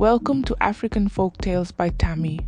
Welcome to African Folktales by Tammy.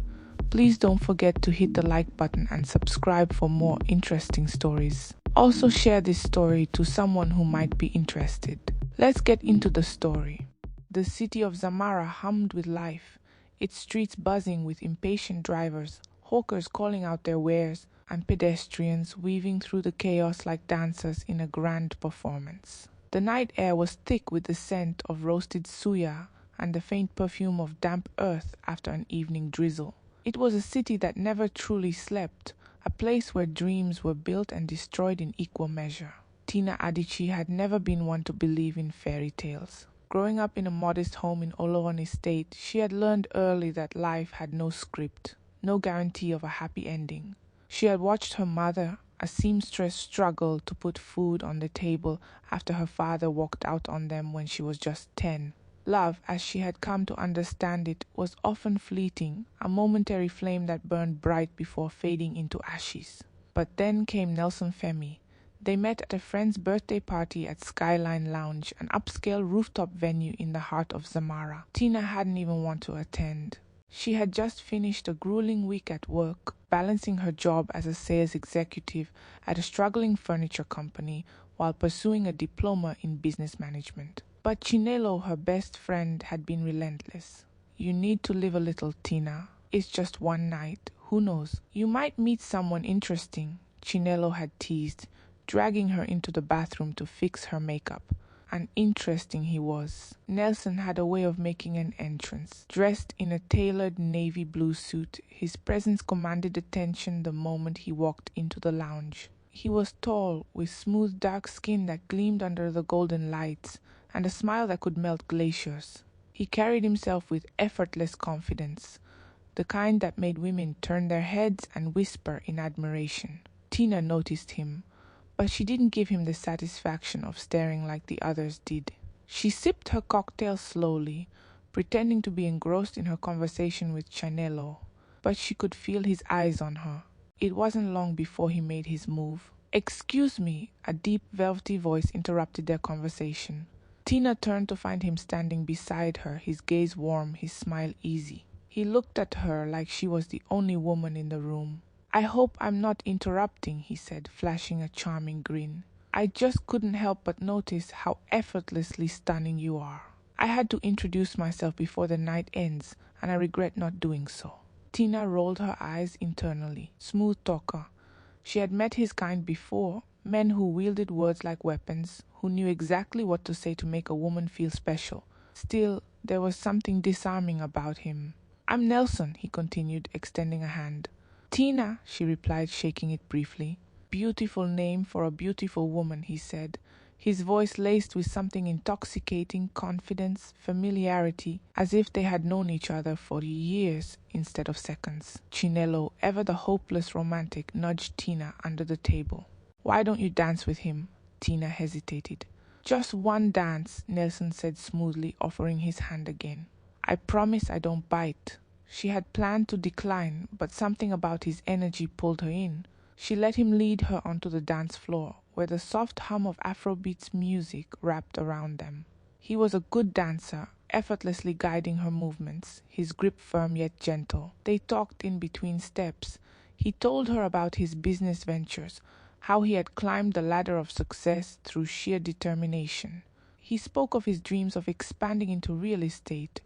Please don't forget to hit the like button and subscribe for more interesting stories. Also share this story to someone who might be interested. Let's get into the story. The city of Zamara hummed with life, its streets buzzing with impatient drivers, hawkers calling out their wares, and pedestrians weaving through the chaos like dancers in a grand performance. The night air was thick with the scent of roasted suya and the faint perfume of damp earth after an evening drizzle. It was a city that never truly slept, a place where dreams were built and destroyed in equal measure. Tina Adichie had never been one to believe in fairy tales. Growing up in a modest home in Oloron Estate, she had learned early that life had no script, no guarantee of a happy ending. She had watched her mother, a seamstress, struggle to put food on the table after her father walked out on them when she was just 10. Love, as she had come to understand it, was often fleeting, a momentary flame that burned bright before fading into ashes. But then came Nelson Femi. They met at a friend's birthday party at Skyline Lounge, an upscale rooftop venue in the heart of Zamara. Tina hadn't even want to attend. She had just finished a grueling week at work, balancing her job as a sales executive at a struggling furniture company while pursuing a diploma in business management. But Chinelo, her best friend, had been relentless. "You need to live a little, Tina. It's just one night. Who knows? You might meet someone interesting," Chinelo had teased, dragging her into the bathroom to fix her makeup. And interesting he was. Nelson had a way of making an entrance. Dressed in a tailored navy blue suit, his presence commanded attention the moment he walked into the lounge. He was tall, with smooth dark skin that gleamed under the golden lights, and a smile that could melt glaciers. He carried himself with effortless confidence, the kind that made women turn their heads and whisper in admiration. Tina noticed him, but she didn't give him the satisfaction of staring like the others did. She sipped her cocktail slowly, pretending to be engrossed in her conversation with Chinelo, but she could feel his eyes on her. It wasn't long before he made his move. "Excuse me," a deep, velvety voice interrupted their conversation. Tina turned to find him standing beside her, his gaze warm, his smile easy. He looked at her like she was the only woman in the room. "I hope I'm not interrupting," he said, flashing a charming grin. "I just couldn't help but notice how effortlessly stunning you are. I had to introduce myself before the night ends, and I regret not doing so." Tina rolled her eyes internally. Smooth talker. She had met his kind before, men who wielded words like weapons, who knew exactly what to say to make a woman feel special. Still, there was something disarming about him. "I'm Nelson," he continued, extending a hand. "Tina," she replied, shaking it briefly. "Beautiful name for a beautiful woman," he said, his voice laced with something intoxicating, confidence, familiarity, as if they had known each other for years instead of seconds. Chinelo, ever the hopeless romantic, nudged Tina under the table. "Why don't you dance with him?" Tina hesitated. "Just one dance," Nelson said smoothly, offering his hand again. "I promise I don't bite." She had planned to decline, but something about his energy pulled her in. She let him lead her onto the dance floor, where the soft hum of Afrobeats music wrapped around them. He was a good dancer, effortlessly guiding her movements, his grip firm yet gentle. They talked in between steps. He told her about his business ventures, how he had climbed the ladder of success through sheer determination. He spoke of his dreams of expanding into real estate,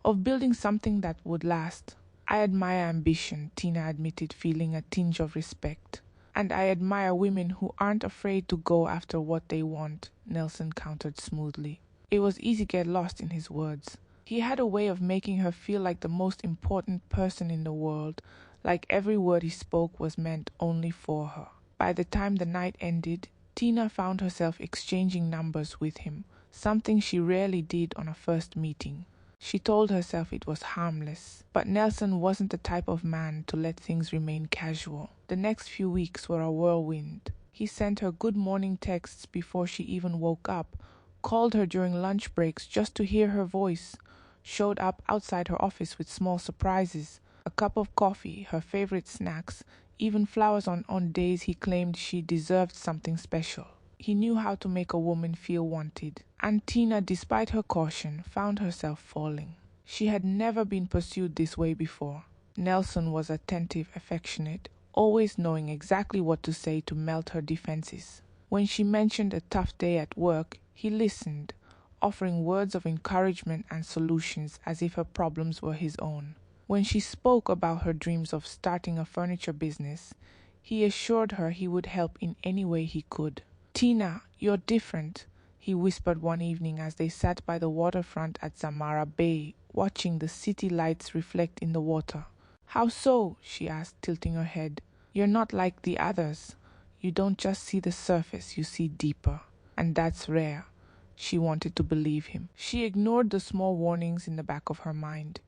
of building something that would last. "I admire ambition," Tina admitted, feeling a tinge of respect. "And I admire women who aren't afraid to go after what they want," Nelson countered smoothly. It was easy to get lost in his words. He had a way of making her feel like the most important person in the world, like every word he spoke was meant only for her. By the time the night ended, Tina found herself exchanging numbers with him, something she rarely did on a first meeting. She told herself it was harmless, but Nelson wasn't the type of man to let things remain casual. The next few weeks were a whirlwind. He sent her good morning texts before she even woke up, called her during lunch breaks just to hear her voice, showed up outside her office with small surprises, a cup of coffee, her favorite snacks, even flowers on days he claimed she deserved something special. He knew how to make a woman feel wanted, and Tina, despite her caution, found herself falling. She had never been pursued this way before. Nelson was attentive, affectionate, always knowing exactly what to say to melt her defenses. When she mentioned a tough day at work, he listened, offering words of encouragement and solutions as if her problems were his own. When she spoke about her dreams of starting a furniture business, he assured her he would help in any way he could. "Tina, you're different," he whispered one evening as they sat by the waterfront at Zamara Bay, watching the city lights reflect in the water. "How so?" she asked, tilting her head. "You're not like the others. You don't just see the surface, you see deeper. And that's rare." She wanted to believe him. She ignored the small warnings in the back of her mind.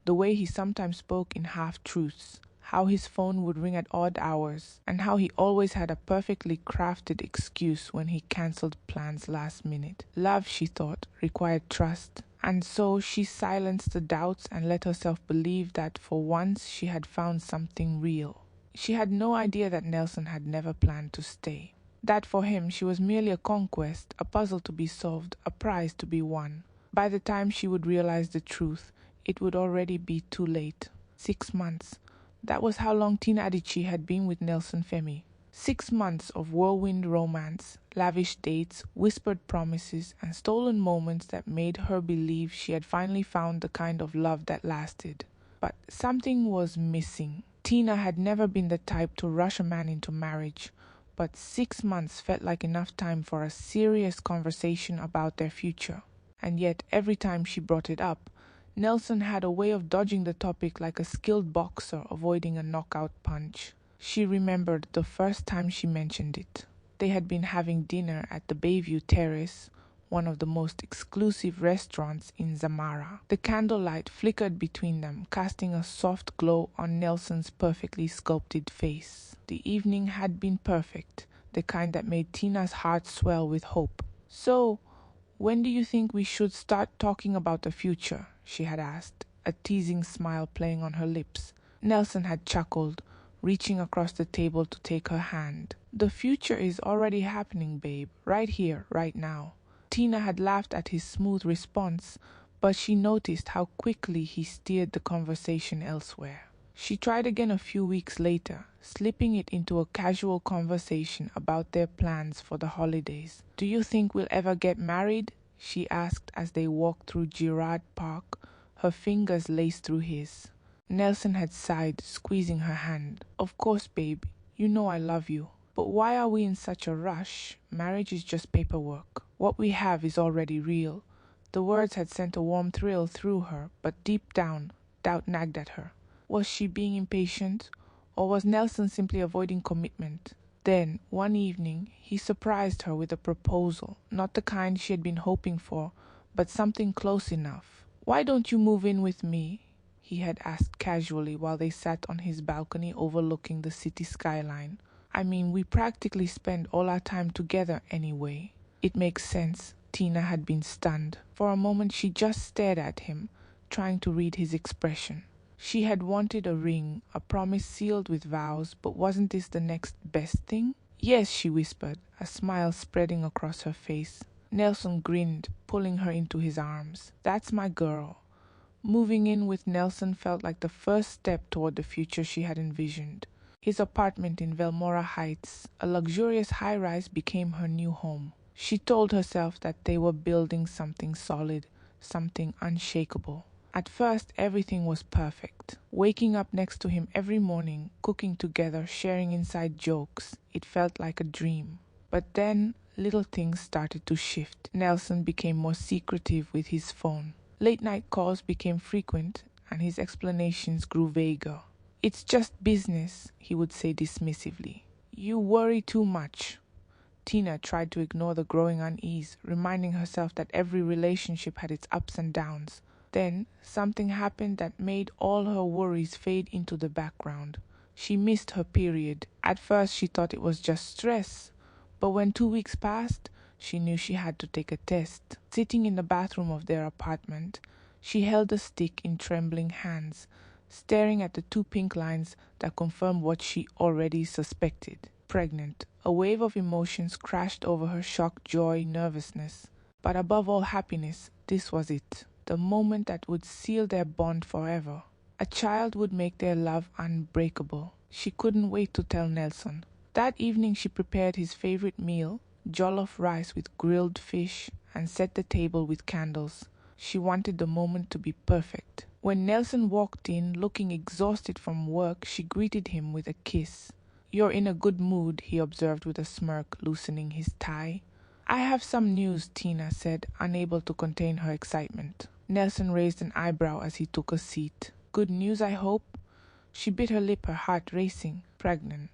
The way he sometimes spoke in half-truths, how his phone would ring at odd hours, and how he always had a perfectly crafted excuse when he cancelled plans last minute. Love, she thought, required trust. And so she silenced the doubts and let herself believe that for once she had found something real. She had no idea that Nelson had never planned to stay. That for him she was merely a conquest, a puzzle to be solved, a prize to be won. By the time she would realize the truth, it would already be too late. 6 months. That was how long Tina Adichie had been with Nelson Femi. 6 months of whirlwind romance, lavish dates, whispered promises, and stolen moments that made her believe she had finally found the kind of love that lasted. But something was missing. Tina had never been the type to rush a man into marriage, but 6 months felt like enough time for a serious conversation about their future. And yet, every time she brought it up, Nelson had a way of dodging the topic like a skilled boxer avoiding a knockout punch. She remembered the first time she mentioned it. They had been having dinner at the Bayview Terrace, one of the most exclusive restaurants in Zamara. The candlelight flickered between them, casting a soft glow on Nelson's perfectly sculpted face. The evening had been perfect, the kind that made Tina's heart swell with hope. "So, when do you think we should start talking about the future?" she had asked, a teasing smile playing on her lips. Nelson had chuckled, reaching across the table to take her hand. "The future is already happening, babe, right here, right now." Tina had laughed at his smooth response, but she noticed how quickly he steered the conversation elsewhere. She tried again a few weeks later, slipping it into a casual conversation about their plans for the holidays. "Do you think we'll ever get married?" she asked as they walked through Girard Park, her fingers laced through his. Nelson had sighed, squeezing her hand. "Of course, babe. You know I love you. But why are we in such a rush? Marriage is just paperwork. What we have is already real." The words had sent a warm thrill through her, but deep down, doubt nagged at her. Was she being impatient, or was Nelson simply avoiding commitment? Then, one evening, he surprised her with a proposal, not the kind she had been hoping for, but something close enough. "Why don't you move in with me?" he had asked casually while they sat on his balcony overlooking the city skyline. "I mean, we practically spend all our time together anyway." "It makes sense." Tina had been stunned. For a moment she just stared at him, trying to read his expression. She had wanted a ring, a promise sealed with vows, but wasn't this the next best thing? "Yes," she whispered, a smile spreading across her face. Nelson grinned, pulling her into his arms. "That's my girl." Moving in with Nelson felt like the first step toward the future she had envisioned. His apartment in Velmora Heights, a luxurious high-rise, became her new home. She told herself that they were building something solid, something unshakable. At first, everything was perfect. Waking up next to him every morning, cooking together, sharing inside jokes, it felt like a dream. But then, little things started to shift. Nelson became more secretive with his phone. Late-night calls became frequent, and his explanations grew vaguer. "It's just business," he would say dismissively. "You worry too much." Tina tried to ignore the growing unease, reminding herself that every relationship had its ups and downs. Then, something happened that made all her worries fade into the background. She missed her period. At first, she thought it was just stress. But when 2 weeks passed, she knew she had to take a test. Sitting in the bathroom of their apartment, she held the stick in trembling hands, staring at the 2 pink lines that confirmed what she already suspected. Pregnant. A wave of emotions crashed over her: shock, joy, nervousness. But above all happiness, this was it. the moment that would seal their bond forever. A child would make their love unbreakable. She couldn't wait to tell Nelson. That evening she prepared his favorite meal, jollof rice with grilled fish, and set the table with candles. She wanted the moment to be perfect. When Nelson walked in, looking exhausted from work, she greeted him with a kiss. "You're in a good mood," he observed with a smirk, loosening his tie. "I have some news," Tina said, unable to contain her excitement. Nelson raised an eyebrow as he took a seat. "Good news, I hope?" She bit her lip, her heart racing. Pregnant.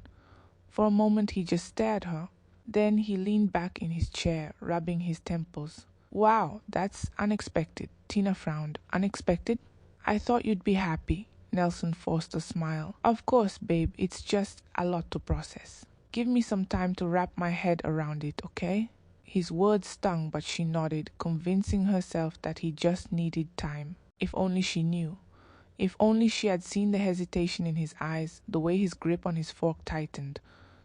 For a moment he just stared her. Then he leaned back in his chair, rubbing his temples. "Wow, that's unexpected." Tina frowned. "Unexpected? I thought you'd be happy." Nelson forced a smile. "Of course, babe, it's just a lot to process. Give me some time to wrap my head around it, okay?" His words stung, but she nodded, convincing herself that he just needed time. If only she knew. If only she had seen the hesitation in his eyes, the way his grip on his fork tightened,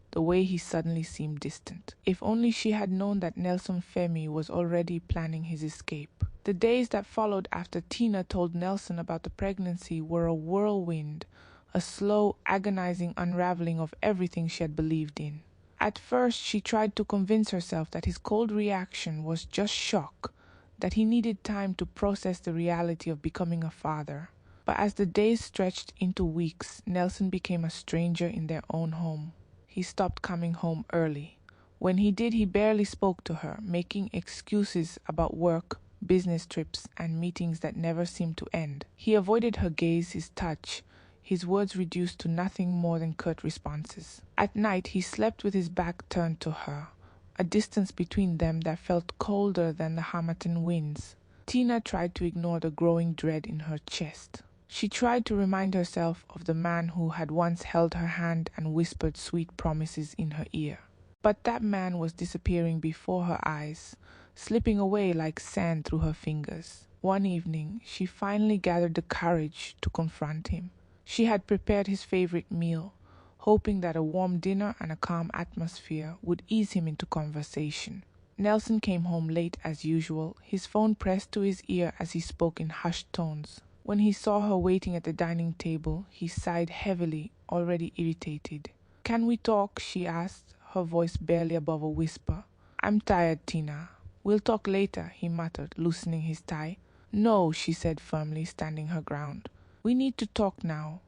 the way he suddenly seemed distant. If only she had known that Nelson Femi was already planning his escape. The days that followed after Tina told Nelson about the pregnancy were a whirlwind, a slow, agonizing unraveling of everything she had believed in. At first, she tried to convince herself that his cold reaction was just shock, that he needed time to process the reality of becoming a father. But as the days stretched into weeks, Nelson became a stranger in their own home. He stopped coming home early. When he did, he barely spoke to her, making excuses about work, business trips, and meetings that never seemed to end. He avoided her gaze, his touch, his words reduced to nothing more than curt responses. At night, he slept with his back turned to her, a distance between them that felt colder than the Hamilton winds. Tina tried to ignore the growing dread in her chest. She tried to remind herself of the man who had once held her hand and whispered sweet promises in her ear. But that man was disappearing before her eyes, slipping away like sand through her fingers. One evening, she finally gathered the courage to confront him. She had prepared his favorite meal, hoping that a warm dinner and a calm atmosphere would ease him into conversation. Nelson came home late as usual, his phone pressed to his ear as he spoke in hushed tones. When he saw her waiting at the dining table, he sighed heavily, already irritated. "Can we talk?" she asked, her voice barely above a whisper. "I'm tired, Tina." "We'll talk later," he muttered, loosening his tie. "No," she said firmly, standing her ground. "We need to talk now."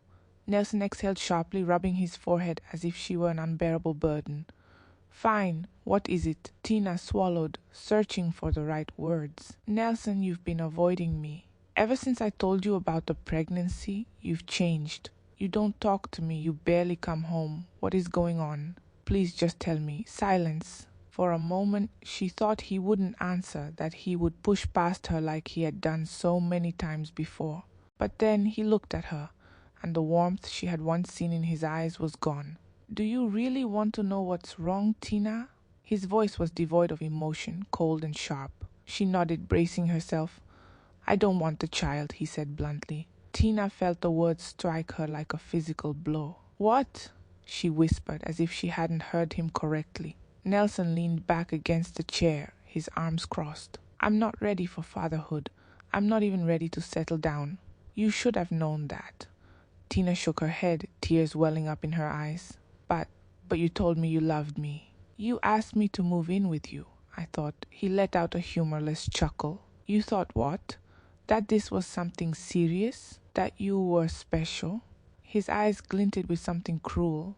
Nelson exhaled sharply, rubbing his forehead as if she were an unbearable burden. "Fine. What is it?" Tina swallowed, searching for the right words. "Nelson, you've been avoiding me. Ever since I told you about the pregnancy, you've changed. You don't talk to me, you barely come home. What is going on? Please just tell me." Silence. For a moment, she thought he wouldn't answer, that he would push past her like he had done so many times before. But then he looked at her, and the warmth she had once seen in his eyes was gone. "Do you really want to know what's wrong, Tina?" His voice was devoid of emotion, cold and sharp. She nodded, bracing herself. "I don't want the child," he said bluntly. Tina felt the words strike her like a physical blow. "What?" she whispered, as if she hadn't heard him correctly. Nelson leaned back against the chair, his arms crossed. "I'm not ready for fatherhood. I'm not even ready to settle down. You should have known that." Tina shook her head, tears welling up in her eyes. But you told me you loved me." "You asked me to move in with you," I thought. He let out a humorless chuckle. "You thought what? That this was something serious? That you were special?" His eyes glinted with something cruel,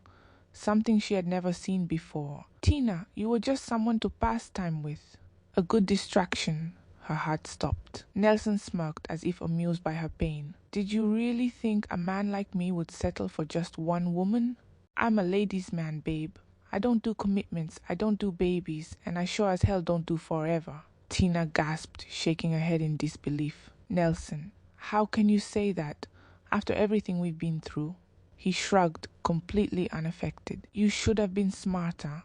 something she had never seen before. "Tina, you were just someone to pass time with. A good distraction." Her heart stopped. Nelson smirked as if amused by her pain. "Did you really think a man like me would settle for just one woman? I'm a ladies' man, babe. I don't do commitments, I don't do babies, and I sure as hell don't do forever." Tina gasped, shaking her head in disbelief. "Nelson, how can you say that, after everything we've been through?" He shrugged, completely unaffected. "You should have been smarter.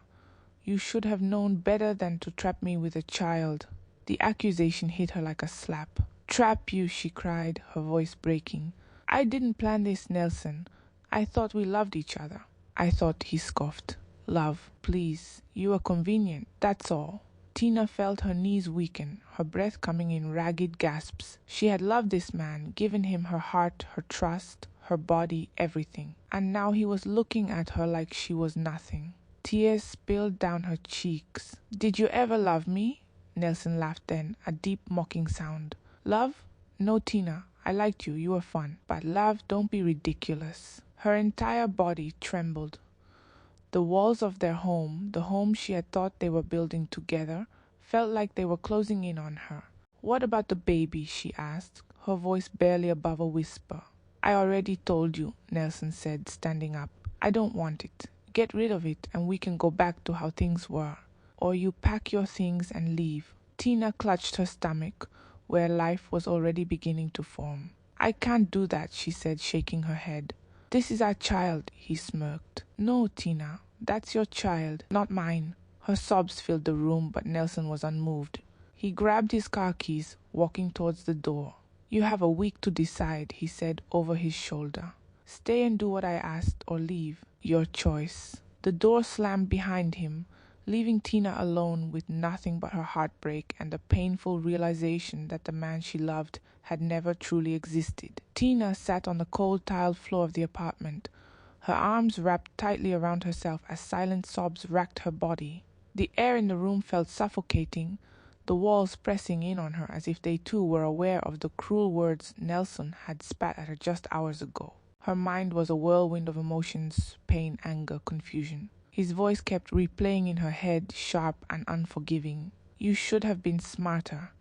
You should have known better than to trap me with a child." The accusation hit her like a slap. "Trap you," she cried, her voice breaking. "I didn't plan this, Nelson. I thought we loved each other." "I thought," he scoffed. "Love, please. You are convenient, that's all." Tina felt her knees weaken, her breath coming in ragged gasps. She had loved this man, given him her heart, her trust, her body, everything. And now he was looking at her like she was nothing. Tears spilled down her cheeks. "Did you ever love me?" Nelson laughed then, a deep mocking sound. "Love? No, Tina. I liked you. You were fun. But love, don't be ridiculous." Her entire body trembled. The walls of their home, the home she had thought they were building together, felt like they were closing in on her. "What about the baby?" she asked, her voice barely above a whisper. "I already told you," Nelson said, standing up. "I don't want it. Get rid of it and we can go back to how things were. Or you pack your things and leave." Tina clutched her stomach, where life was already beginning to form. "I can't do that," she said, shaking her head. "This is our child," he smirked. "No, Tina, that's your child, not mine." Her sobs filled the room, but Nelson was unmoved. He grabbed his car keys, walking towards the door. "You have a week to decide," he said over his shoulder. "Stay and do what I asked, or leave. Your choice." The door slammed behind him, leaving Tina alone with nothing but her heartbreak and the painful realization that the man she loved had never truly existed. Tina sat on the cold tiled floor of the apartment, her arms wrapped tightly around herself as silent sobs racked her body. The air in the room felt suffocating, the walls pressing in on her as if they too were aware of the cruel words Nelson had spat at her just hours ago. Her mind was a whirlwind of emotions, pain, anger, confusion. His voice kept replaying in her head, sharp and unforgiving. "You should have been smarter.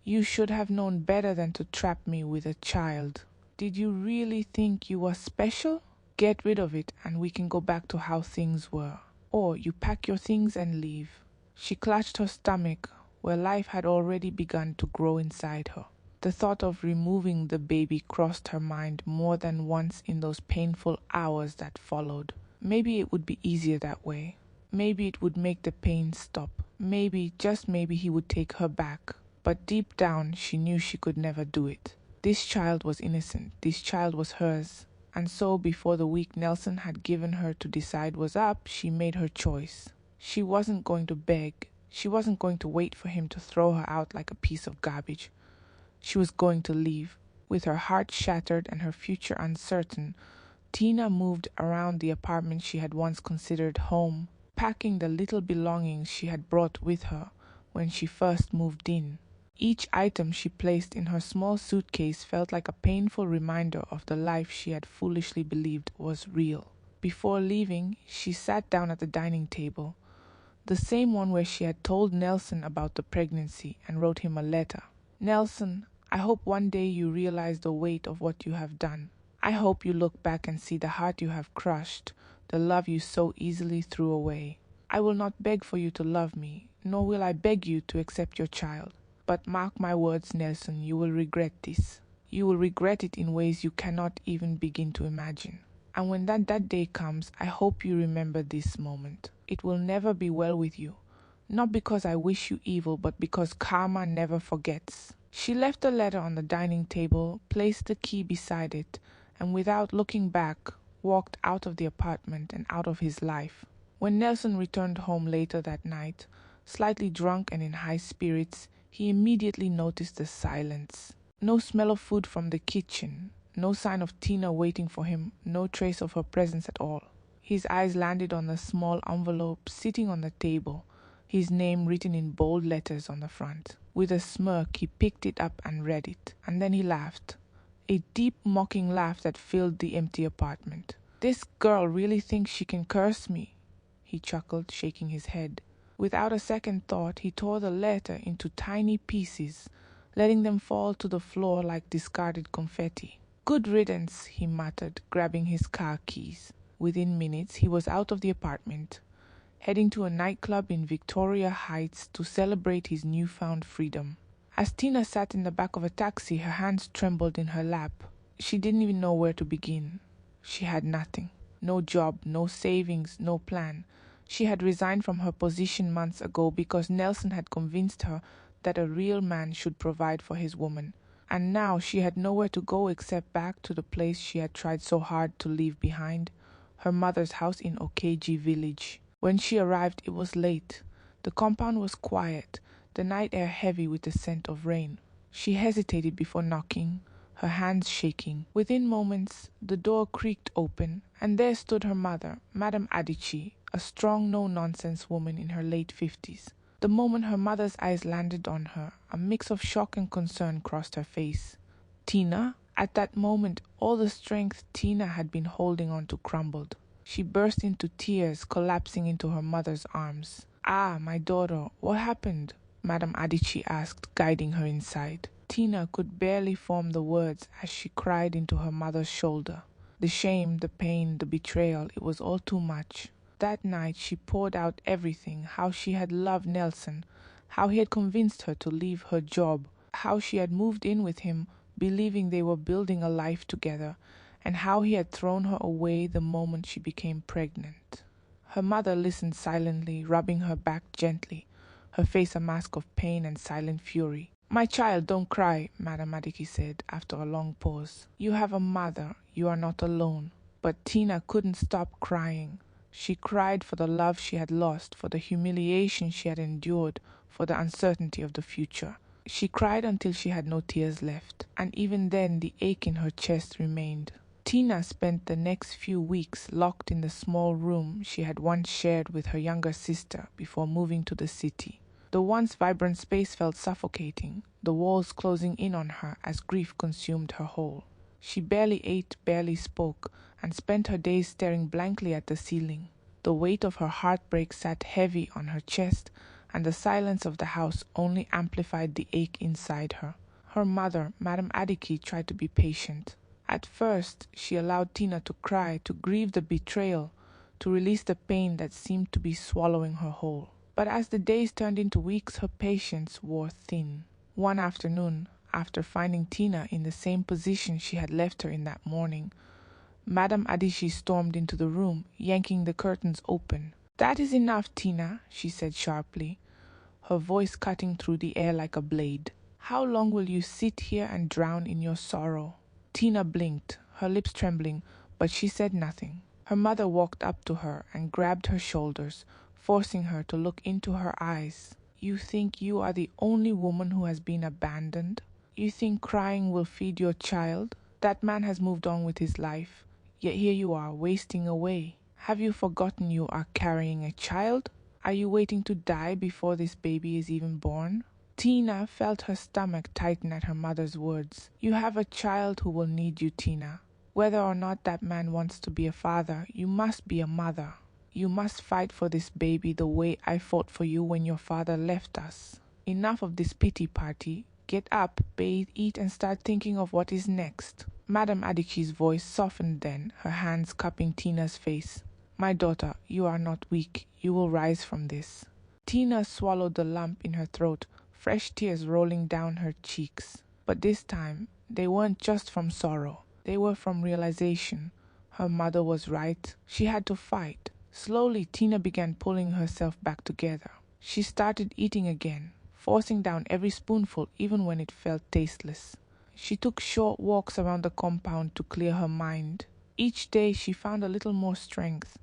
You should have known better than to trap me with a child. Did you really think you were special? Get rid of it and we can go back to how things were. Or you pack your things and leave." She clutched her stomach, where life had already begun to grow inside her. The thought of removing the baby crossed her mind more than once in those painful hours that followed. Maybe it would be easier that way. Maybe it would make the pain stop. Maybe, just maybe, he would take her back. But deep down, she knew she could never do it. This child was innocent. This child was hers. And so, before the week Nelson had given her to decide was up, she made her choice. She wasn't going to beg. She wasn't going to wait for him to throw her out like a piece of garbage. She was going to leave. With her heart shattered and her future uncertain, Tina moved around the apartment she had once considered home, packing the little belongings she had brought with her when she first moved in. Each item she placed in her small suitcase felt like a painful reminder of the life she had foolishly believed was real. Before leaving, she sat down at the dining table, the same one where she had told Nelson about the pregnancy and wrote him a letter. "Nelson, I hope one day you realize the weight of what you have done. I hope you look back and see the heart you have crushed, the love you so easily threw away. I will not beg for you to love me, nor will I beg you to accept your child. But mark my words, Nelson, you will regret this. You will regret it in ways you cannot even begin to imagine. And when that day comes, I hope you remember this moment. It will never be well with you. Not because I wish you evil, but because karma never forgets." She left the letter on the dining table, placed the key beside it, and without looking back, walked out of the apartment and out of his life. When Nelson returned home later that night, slightly drunk and in high spirits, he immediately noticed the silence. No smell of food from the kitchen, no sign of Tina waiting for him, no trace of her presence at all. His eyes landed on the small envelope sitting on the table, his name written in bold letters on the front. With a smirk, he picked it up and read it, and then he laughed. A deep, mocking laugh that filled the empty apartment. "This girl really thinks she can curse me," he chuckled, shaking his head. Without a second thought, he tore the letter into tiny pieces, letting them fall to the floor like discarded confetti. "Good riddance," he muttered, grabbing his car keys. Within minutes, he was out of the apartment, heading to a nightclub in Victoria Heights to celebrate his newfound freedom. As Tina sat in the back of a taxi, her hands trembled in her lap. She didn't even know where to begin. She had nothing. No job, no savings, no plan. She had resigned from her position months ago because Nelson had convinced her that a real man should provide for his woman. And now she had nowhere to go except back to the place she had tried so hard to leave behind, her mother's house in Okeji village. When she arrived, it was late. The compound was quiet. the night air heavy with the scent of rain. She hesitated before knocking, her hands shaking. Within moments, the door creaked open, and there stood her mother, Madame Adichie, a strong, no-nonsense woman in her late 50s. The moment her mother's eyes landed on her, a mix of shock and concern crossed her face. Tina? At that moment, all the strength Tina had been holding on to crumbled. She burst into tears, collapsing into her mother's arms. "Ah, my daughter, what happened?" Madame Adichie asked, guiding her inside. Tina could barely form the words as she cried into her mother's shoulder. The shame, the pain, the betrayal, it was all too much. That night she poured out everything, how she had loved Nelson, how he had convinced her to leave her job, how she had moved in with him, believing they were building a life together, and how he had thrown her away the moment she became pregnant. Her mother listened silently, rubbing her back gently, her face a mask of pain and silent fury. "My child, don't cry," Madame Adichie said after a long pause. "You have a mother. You are not alone." But Tina couldn't stop crying. She cried for the love she had lost, for the humiliation she had endured, for the uncertainty of the future. She cried until she had no tears left, and even then the ache in her chest remained. Tina spent the next few weeks locked in the small room she had once shared with her younger sister before moving to the city. The once vibrant space felt suffocating, the walls closing in on her as grief consumed her whole. She barely ate, barely spoke, and spent her days staring blankly at the ceiling. The weight of her heartbreak sat heavy on her chest, and the silence of the house only amplified the ache inside her. Her mother, Madame Adichie, tried to be patient. At first, she allowed Tina to cry, to grieve the betrayal, to release the pain that seemed to be swallowing her whole. But as the days turned into weeks, her patience wore thin. One afternoon, after finding Tina in the same position she had left her in that morning, Madame Adichie stormed into the room, yanking the curtains open. "That is enough, Tina," she said sharply, her voice cutting through the air like a blade. "How long will you sit here and drown in your sorrow?" Tina blinked, her lips trembling, but she said nothing. Her mother walked up to her and grabbed her shoulders, forcing her to look into her eyes. "You think you are the only woman who has been abandoned? You think crying will feed your child? That man has moved on with his life, yet here you are, wasting away. Have you forgotten you are carrying a child? Are you waiting to die before this baby is even born?" Tina felt her stomach tighten at her mother's words. "You have a child who will need you, Tina. Whether or not that man wants to be a father, you must be a mother. You must fight for this baby the way I fought for you when your father left us. Enough of this pity party. Get up, bathe, eat, and start thinking of what is next." Madame Adichie's voice softened then, her hands cupping Tina's face. "My daughter, you are not weak. You will rise from this." Tina swallowed the lump in her throat, fresh tears rolling down her cheeks. But this time, they weren't just from sorrow. They were from realization. Her mother was right. She had to fight. Slowly, Tina began pulling herself back together. She started eating again, forcing down every spoonful even when it felt tasteless. She took short walks around the compound to clear her mind. Each day she found a little more strength,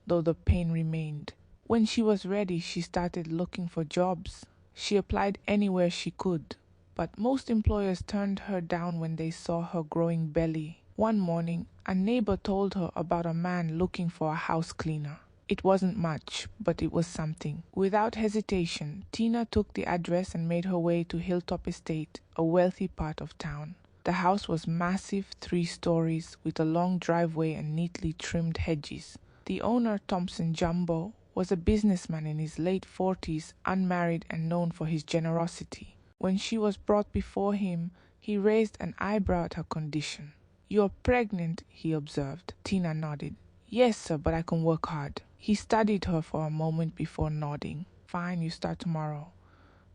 though the pain remained. When she was ready, she started looking for jobs. She applied anywhere she could, but most employers turned her down when they saw her growing belly. One morning, a neighbor told her about a man looking for a house cleaner. It wasn't much, but it was something. Without hesitation, Tina took the address and made her way to Hilltop Estate, a wealthy part of town. The house was massive, 3 stories, with a long driveway and neatly trimmed hedges. The owner, Thompson Jumbo, was a businessman in his late 40s, unmarried and known for his generosity. When she was brought before him, he raised an eyebrow at her condition. "You're pregnant," he observed. Tina nodded. "Yes, sir, but I can work hard." He studied her for a moment before nodding. "Fine, you start tomorrow."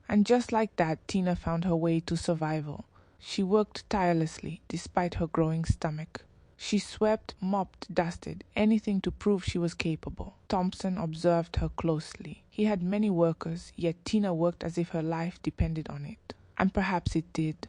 And just like that, Tina found her way to survival. She worked tirelessly, despite her growing stomach. She swept, mopped, dusted, anything to prove she was capable. Thompson observed her closely. He had many workers, yet Tina worked as if her life depended on it. And perhaps it did.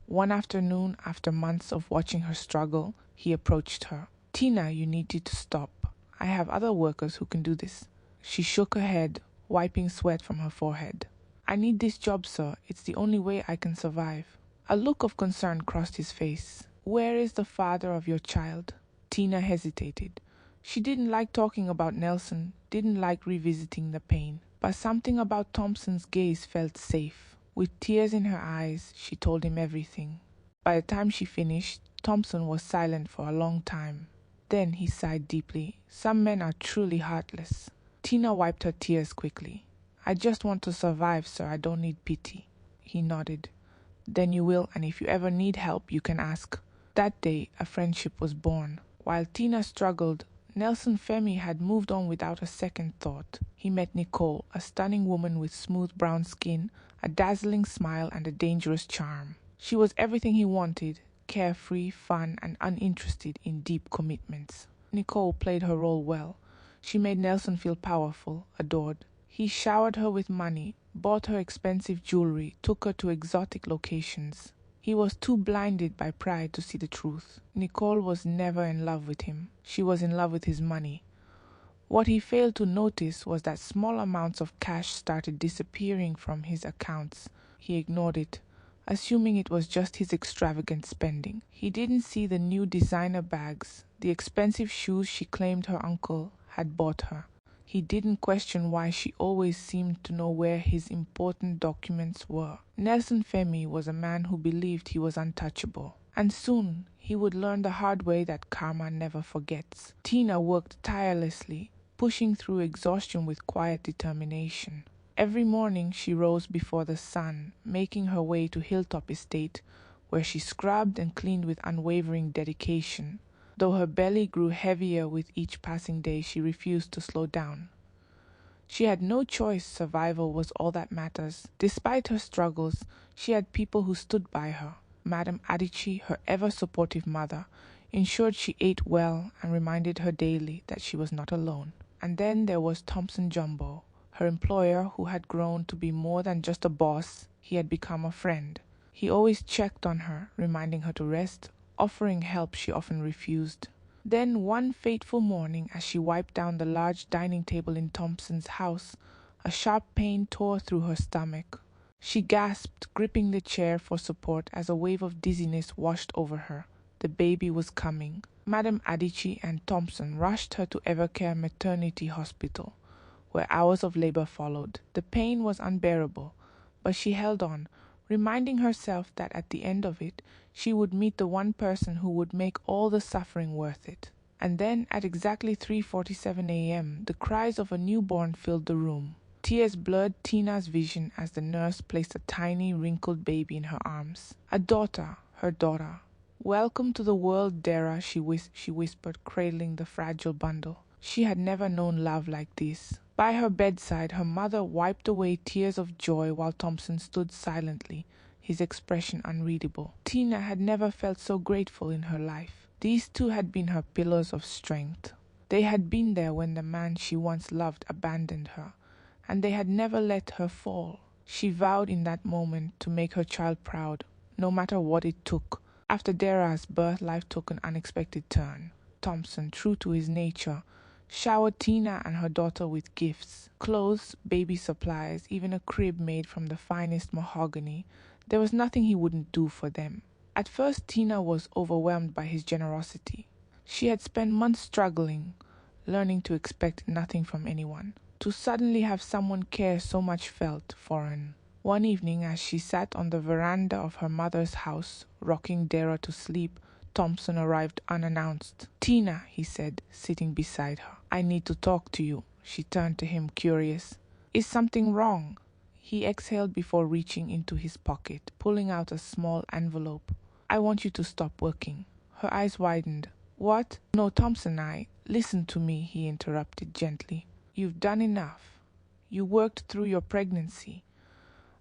One afternoon, after months of watching her struggle, he approached her. "Tina, you needed to stop. I have other workers who can do this." She shook her head, wiping sweat from her forehead. I need this job, sir. It's the only way I can survive. A look of concern crossed his face. Where is the father of your child? Tina hesitated. She didn't like talking about Nelson, didn't like revisiting the pain. But something about Thompson's gaze felt safe. With tears in her eyes, she told him everything. By the time she finished, Thompson was silent for a long time. Then he sighed deeply. Some men are truly heartless. Tina wiped her tears quickly. I just want to survive, sir. I don't need pity. He nodded. Then you will, and if you ever need help, you can ask. That day, a friendship was born. While Tina struggled, Nelson Femi had moved on without a second thought. He met Nicole, a stunning woman with smooth brown skin, a dazzling smile, and a dangerous charm. She was everything he wanted, carefree, fun, and uninterested in deep commitments. Nicole played her role well. She made Nelson feel powerful, adored. He showered her with money, bought her expensive jewelry, took her to exotic locations. He was too blinded by pride to see the truth. Nicole was never in love with him. She was in love with his money. What he failed to notice was that small amounts of cash started disappearing from his accounts. He ignored it, assuming it was just his extravagant spending. He didn't see the new designer bags, the expensive shoes she claimed her uncle had bought her. He didn't question why she always seemed to know where his important documents were. Nelson Femi was a man who believed he was untouchable. And soon he would learn the hard way that karma never forgets. Tina worked tirelessly, pushing through exhaustion with quiet determination. Every morning she rose before the sun, making her way to Hilltop Estate, where she scrubbed and cleaned with unwavering dedication. Though her belly grew heavier with each passing day, she refused to slow down. She had no choice. Survival was all that matters. Despite her struggles, she had people who stood by her. Madame Adichie, her ever-supportive mother, ensured she ate well and reminded her daily that she was not alone. And then there was Thompson Jumbo, her employer, who had grown to be more than just a boss. He had become a friend. He always checked on her, reminding her to rest, offering help she often refused. Then one fateful morning, as she wiped down the large dining table in Thompson's house, a sharp pain tore through her stomach. She gasped, gripping the chair for support as a wave of dizziness washed over her. The baby was coming. Madame Adichie and Thompson rushed her to Evercare Maternity Hospital, where hours of labor followed. The pain was unbearable, but she held on, reminding herself that at the end of it, she would meet the one person who would make all the suffering worth it. And then, at exactly 3:47 a.m., the cries of a newborn filled the room. Tears blurred Tina's vision as the nurse placed a tiny, wrinkled baby in her arms. A daughter, her daughter. Welcome to the world, Dara, she whispered, cradling the fragile bundle. She had never known love like this. By her bedside, her mother wiped away tears of joy while Thompson stood silently, his expression unreadable. Tina had never felt so grateful in her life. These two had been her pillars of strength. They had been there when the man she once loved abandoned her, and they had never let her fall. She vowed in that moment to make her child proud, no matter what it took. After Dara's birth, life took an unexpected turn. Thompson, true to his nature, showered Tina and her daughter with gifts, clothes, baby supplies, even a crib made from the finest mahogany. There was nothing he wouldn't do for them. At first, Tina was overwhelmed by his generosity. She had spent months struggling, learning to expect nothing from anyone. To suddenly have someone care so much felt foreign. One evening, as she sat on the veranda of her mother's house, rocking Dara to sleep, Thompson arrived unannounced. "Tina," he said, sitting beside her. "I need to talk to you." She turned to him, curious. "Is something wrong?" He exhaled before reaching into his pocket, pulling out a small envelope. "I want you to stop working." Her eyes widened. "What?" "No, Thompson, listen to me," he interrupted gently. "You've done enough. You worked through your pregnancy.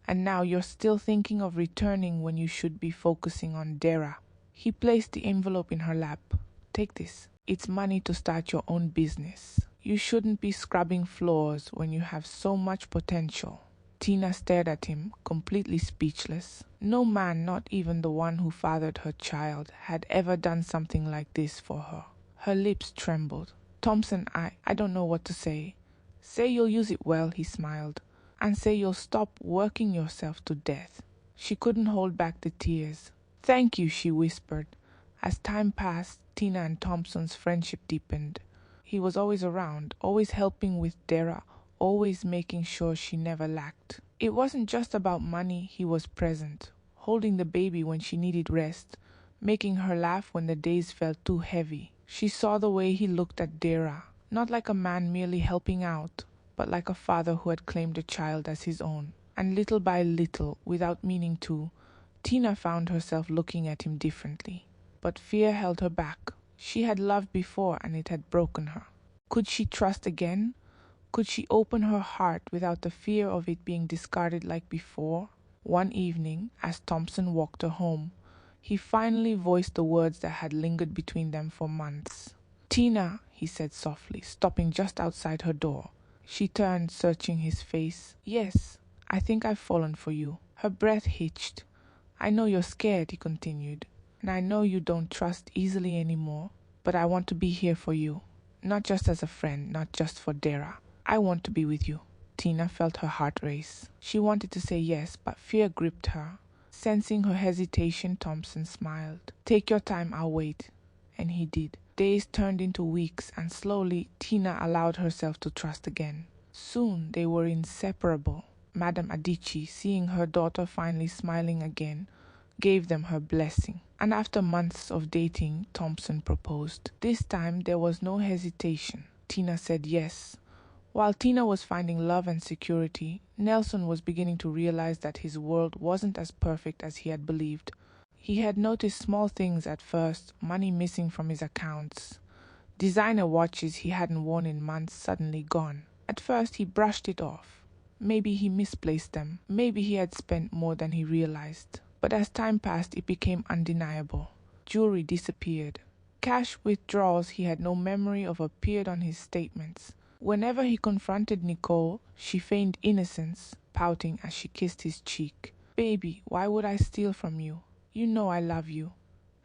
And now you're still thinking of returning when you should be focusing on Dara." He placed the envelope in her lap. "Take this. It's money to start your own business. You shouldn't be scrubbing floors when you have so much potential." Tina stared at him, completely speechless. No man, not even the one who fathered her child, had ever done something like this for her. Her lips trembled. "Thompson, I don't know what to say." "Say you'll use it well," he smiled. and say you'll stop working yourself to death. She couldn't hold back the tears. "Thank you," she whispered. As time passed, Tina and Thompson's friendship deepened. He was always around, always helping with Dara, always making sure she never lacked. It wasn't just about money, he was present, holding the baby when she needed rest, making her laugh when the days felt too heavy. She saw the way he looked at Dara, not like a man merely helping out, but like a father who had claimed a child as his own. And little by little, without meaning to, Tina found herself looking at him differently. But fear held her back. She had loved before and it had broken her. Could she trust again? Could she open her heart without the fear of it being discarded like before? One evening, as Thompson walked her home, he finally voiced the words that had lingered between them for months. "Tina," he said softly, stopping just outside her door. She turned, searching his face. "Yes, I think I've fallen for you." Her breath hitched. "I know you're scared," he continued, "and I know you don't trust easily anymore, but I want to be here for you. Not just as a friend, not just for Dara. I want to be with you." Tina felt her heart race. She wanted to say yes, but fear gripped her. Sensing her hesitation, Thompson smiled. "Take your time, I'll wait." And he did. Days turned into weeks, and slowly Tina allowed herself to trust again. Soon they were inseparable. Madame Adichie, seeing her daughter finally smiling again, gave them her blessing. And after months of dating, Thompson proposed. This time there was no hesitation. Tina said yes. While Tina was finding love and security, Nelson was beginning to realize that his world wasn't as perfect as he had believed. He had noticed small things at first, money missing from his accounts. Designer watches he hadn't worn in months suddenly gone. At first he brushed it off. Maybe he misplaced them. Maybe he had spent more than he realized. But as time passed, it became undeniable. Jewelry disappeared. Cash withdrawals he had no memory of appeared on his statements. Whenever he confronted Nicole, she feigned innocence, pouting as she kissed his cheek. "Baby, why would I steal from you? You know I love you."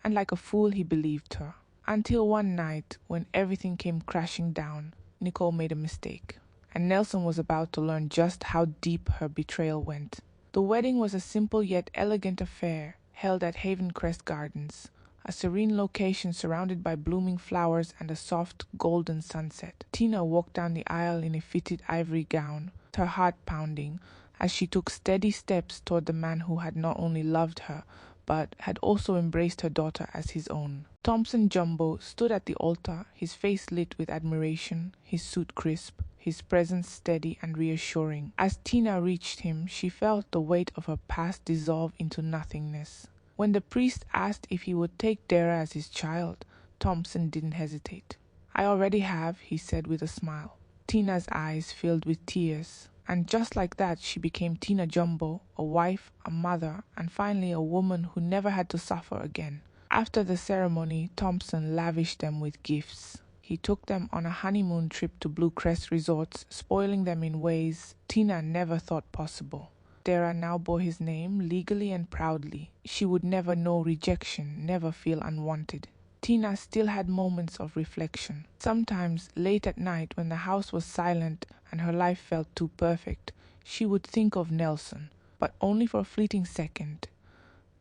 And like a fool, he believed her. Until one night, when everything came crashing down, Nicole made a mistake. And Nelson was about to learn just how deep her betrayal went. The wedding was a simple yet elegant affair, held at Haven Crest Gardens, a serene location surrounded by blooming flowers and a soft, golden sunset. Tina walked down the aisle in a fitted ivory gown, her heart pounding, as she took steady steps toward the man who had not only loved her, but had also embraced her daughter as his own. Thompson Jumbo stood at the altar, his face lit with admiration, his suit crisp, his presence steady and reassuring. As Tina reached him, she felt the weight of her past dissolve into nothingness. When the priest asked if he would take Dara as his child, Thompson didn't hesitate. "I already have," he said with a smile. Tina's eyes filled with tears. And just like that, she became Tina Jumbo, a wife, a mother, and finally a woman who never had to suffer again. After the ceremony, Thompson lavished them with gifts. He took them on a honeymoon trip to Blue Crest resorts, spoiling them in ways Tina never thought possible. Dara now bore his name legally and proudly. She would never know rejection, never feel unwanted. Tina still had moments of reflection. Sometimes, late at night when the house was silent and her life felt too perfect, she would think of Nelson, but only for a fleeting second.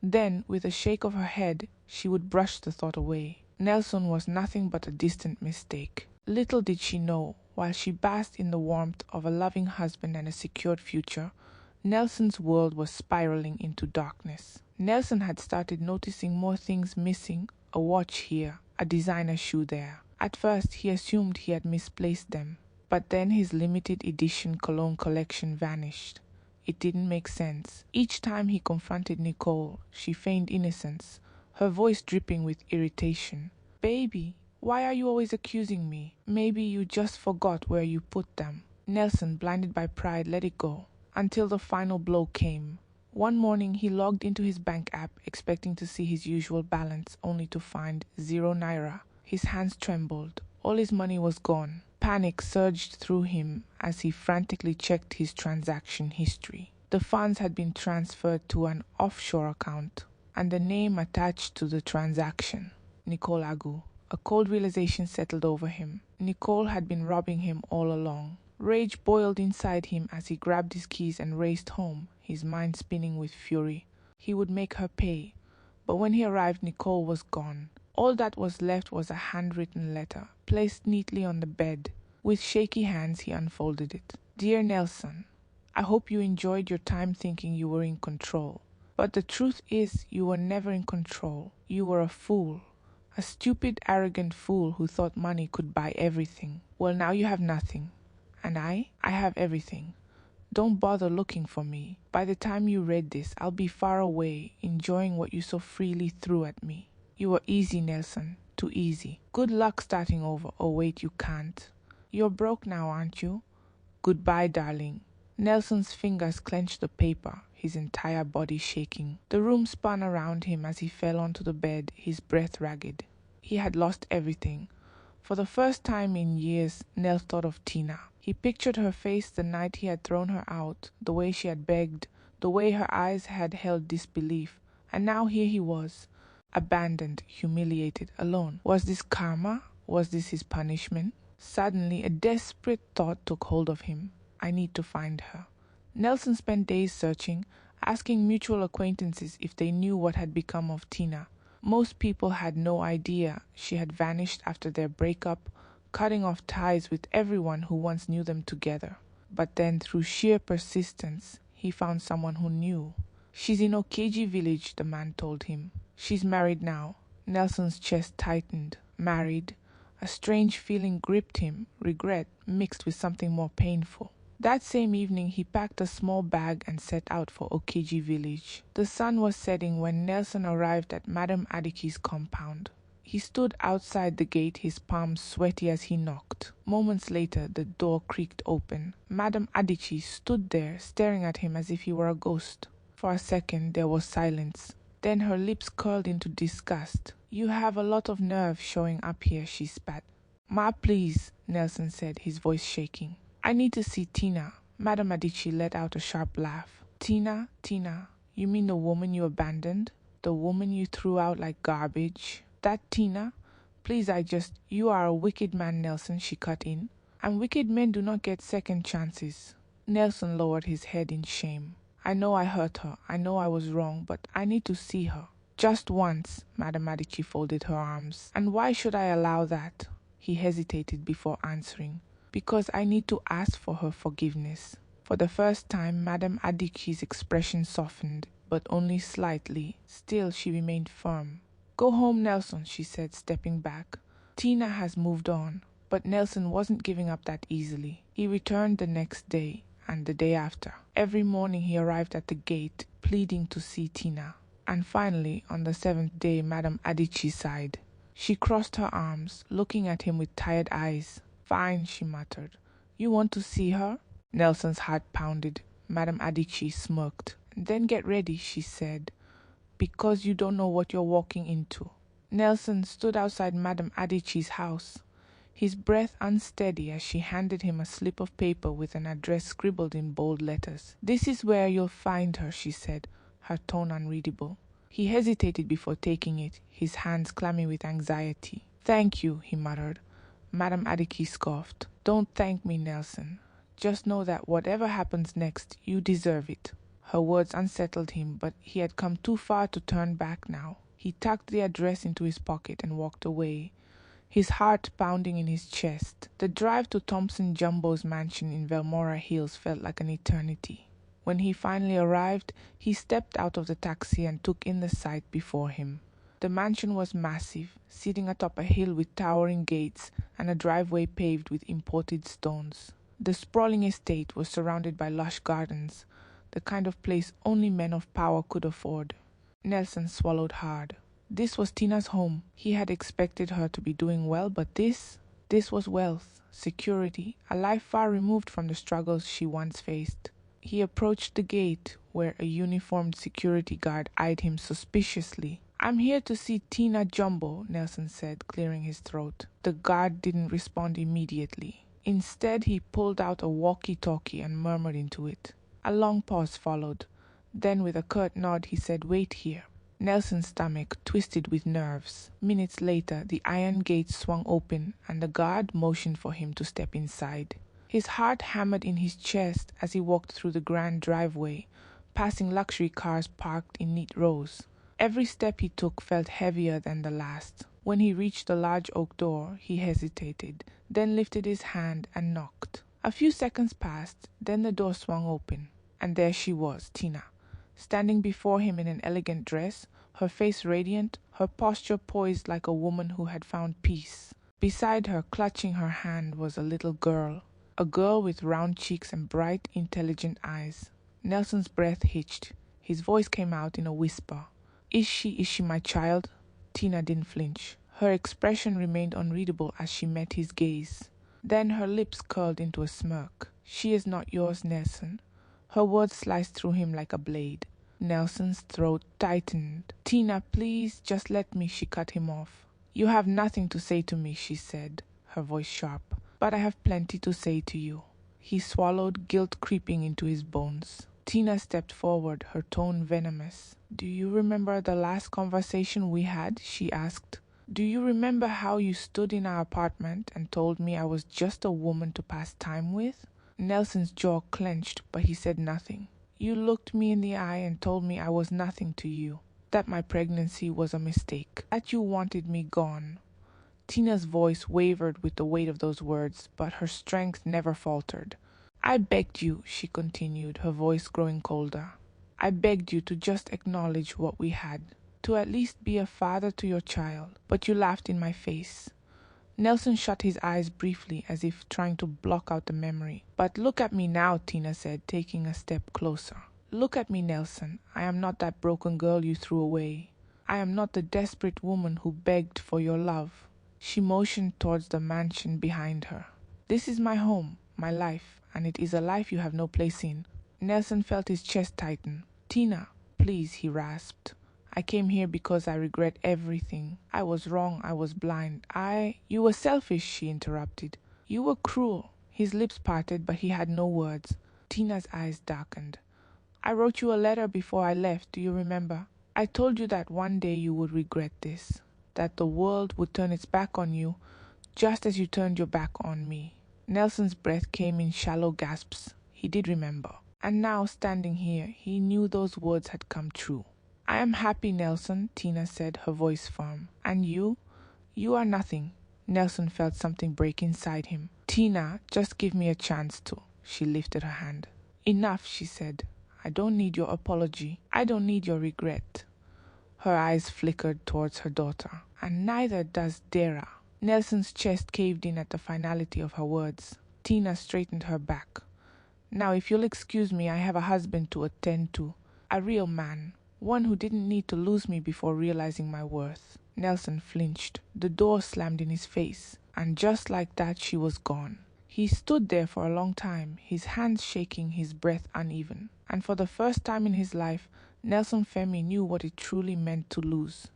Then, with a shake of her head, she would brush the thought away. Nelson was nothing but a distant mistake. Little did she know, while she basked in the warmth of a loving husband and a secured future, Nelson's world was spiraling into darkness. Nelson had started noticing more things missing, a watch here, a designer shoe there. At first, he assumed he had misplaced them, but then his limited edition cologne collection vanished. It didn't make sense. Each time he confronted Nicole, she feigned innocence, her voice dripping with irritation. "Baby, why are you always accusing me? Maybe you just forgot where you put them." Nelson, blinded by pride, let it go, until the final blow came. One morning he logged into his bank app expecting to see his usual balance, only to find 0 naira. His hands trembled. All his money was gone. Panic surged through him as he frantically checked his transaction history. The funds had been transferred to an offshore account, and the name attached to the transaction, Nicole Agu. A cold realization settled over him. Nicole had been robbing him all along. Rage boiled inside him as he grabbed his keys and raced home, his mind spinning with fury. He would make her pay. But when he arrived, Nicole was gone. All that was left was a handwritten letter, placed neatly on the bed. With shaky hands, he unfolded it. Dear Nelson, I hope you enjoyed your time thinking you were in control. But the truth is, you were never in control. You were a fool. A stupid, arrogant fool who thought money could buy everything. Well, now you have nothing. And I have everything. Don't bother looking for me. By the time you read this, I'll be far away, enjoying what you so freely threw at me. You were easy, Nelson. Too easy. Good luck starting over. Oh wait, you can't. You're broke now, aren't you? Goodbye, darling. Nelson's fingers clenched the paper, his entire body shaking. The room spun around him as he fell onto the bed, his breath ragged. He had lost everything. For the first time in years, Nell thought of Tina. He pictured her face the night he had thrown her out, the way she had begged, the way her eyes had held disbelief. And now here he was, abandoned, humiliated, alone. Was this karma? Was this his punishment? Suddenly, a desperate thought took hold of him. I need to find her. Nelson spent days searching, asking mutual acquaintances if they knew what had become of Tina. Most people had no idea she had vanished after their breakup, cutting off ties with everyone who once knew them together. But then, through sheer persistence, he found someone who knew. She's in Okeji village, the man told him. She's married now. Nelson's chest tightened. Married? A strange feeling gripped him, regret mixed with something more painful. That same evening, he packed a small bag and set out for Okeji village. The sun was setting when Nelson arrived at Madame Adichie's compound. He stood outside the gate, his palms sweaty as he knocked. Moments later, the door creaked open. Madame Adichie stood there, staring at him as if he were a ghost. For a second, there was silence. Then her lips curled into disgust. You have a lot of nerve showing up here, she spat. Ma, please, Nelson said, his voice shaking. I need to see Tina. Madame Adichie let out a sharp laugh. Tina? You mean the woman you abandoned? The woman you threw out like garbage? That Tina? Please, you are a wicked man, Nelson, she cut in. And wicked men do not get second chances. Nelson lowered his head in shame. I know I hurt her. I know I was wrong, but I need to see her. Just once, Madame Adichie folded her arms. And why should I allow that? He hesitated before answering. Because I need to ask for her forgiveness. For the first time, Madame Adichie's expression softened, but only slightly. Still, she remained firm. Go home, Nelson, she said, stepping back. Tina has moved on. But Nelson wasn't giving up that easily. He returned the next day, and the day after. Every morning he arrived at the gate, pleading to see Tina. And finally, on the 7th day, Madame Adichie sighed. She crossed her arms, looking at him with tired eyes. Fine, she muttered. You want to see her? Nelson's heart pounded. Madame Adichie smirked. Then get ready, she said, because you don't know what you're walking into. Nelson stood outside Madame Adichie's house, his breath unsteady as she handed him a slip of paper with an address scribbled in bold letters. This is where you'll find her, she said, her tone unreadable. He hesitated before taking it, his hands clammy with anxiety. Thank you, he muttered. Madame Adichie scoffed. Don't thank me, Nelson. Just know that whatever happens next, you deserve it. Her words unsettled him, but he had come too far to turn back now. He tucked the address into his pocket and walked away, his heart pounding in his chest. The drive to Thompson Jumbo's mansion in Velmora Hills felt like an eternity. When he finally arrived, he stepped out of the taxi and took in the sight before him. The mansion was massive, sitting atop a hill with towering gates and a driveway paved with imported stones. The sprawling estate was surrounded by lush gardens, the kind of place only men of power could afford. Nelson swallowed hard. This was Tina's home. He had expected her to be doing well, but this was wealth, security, a life far removed from the struggles she once faced. He approached the gate, where a uniformed security guard eyed him suspiciously. I'm here to see Tina Jumbo, Nelson said, clearing his throat. The guard didn't respond immediately. Instead, he pulled out a walkie-talkie and murmured into it. A long pause followed. Then, with a curt nod, he said, Wait here. Nelson's stomach twisted with nerves. Minutes later, the iron gate swung open, and the guard motioned for him to step inside. His heart hammered in his chest as he walked through the grand driveway, passing luxury cars parked in neat rows. Every step he took felt heavier than the last. When he reached the large oak door, he hesitated, then lifted his hand and knocked. A few seconds passed, then the door swung open, and there she was, Tina, standing before him in an elegant dress, her face radiant, her posture poised like a woman who had found peace. Beside her, clutching her hand, was a little girl, a girl with round cheeks and bright, intelligent eyes. Nelson's breath hitched. His voice came out in a whisper. Is she my child? Tina didn't flinch. Her expression remained unreadable as she met his gaze. Then her lips curled into a smirk. She is not yours, Nelson. Her words sliced through him like a blade. Nelson's throat tightened. Tina, please, just let me, she cut him off. You have nothing to say to me, she said, her voice sharp. But I have plenty to say to you. He swallowed, guilt creeping into his bones. Tina stepped forward, her tone venomous. Do you remember the last conversation we had? She asked. Do you remember how you stood in our apartment and told me I was just a woman to pass time with? Nelson's jaw clenched, but he said nothing. You looked me in the eye and told me I was nothing to you, that my pregnancy was a mistake, that you wanted me gone. Tina's voice wavered with the weight of those words, but her strength never faltered. I begged you, she continued, her voice growing colder. I begged you to just acknowledge what we had, to at least be a father to your child, but you laughed in my face. Nelson shut his eyes briefly as if trying to block out the memory. But look at me now, Tina said, taking a step closer. Look at me, Nelson. I am not that broken girl you threw away. I am not the desperate woman who begged for your love. She motioned towards the mansion behind her. This is my home, my life, and it is a life you have no place in. Nelson felt his chest tighten. Tina, please, he rasped. I came here because I regret everything. I was wrong, I was blind. You were selfish, she interrupted. You were cruel. His lips parted, but he had no words. Tina's eyes darkened. I wrote you a letter before I left, do you remember? I told you that one day you would regret this, that the world would turn its back on you, just as you turned your back on me. Nelson's breath came in shallow gasps. He did remember. And now, standing here, he knew those words had come true. I am happy, Nelson, Tina said, her voice firm. And you? You are nothing. Nelson felt something break inside him. Tina, just give me a chance to. She lifted her hand. Enough, she said. I don't need your apology. I don't need your regret. Her eyes flickered towards her daughter. And neither does Dara. Nelson's chest caved in at the finality of her words. Tina straightened her back. Now, if you'll excuse me, I have a husband to attend to. A real man. One who didn't need to lose me before realizing my worth. Nelson flinched. The door slammed in his face. And just like that, she was gone. He stood there for a long time, his hands shaking, his breath uneven. And for the first time in his life, Nelson Femi knew what it truly meant to lose.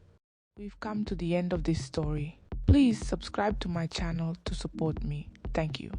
We've come to the end of this story. Please subscribe to my channel to support me. Thank you.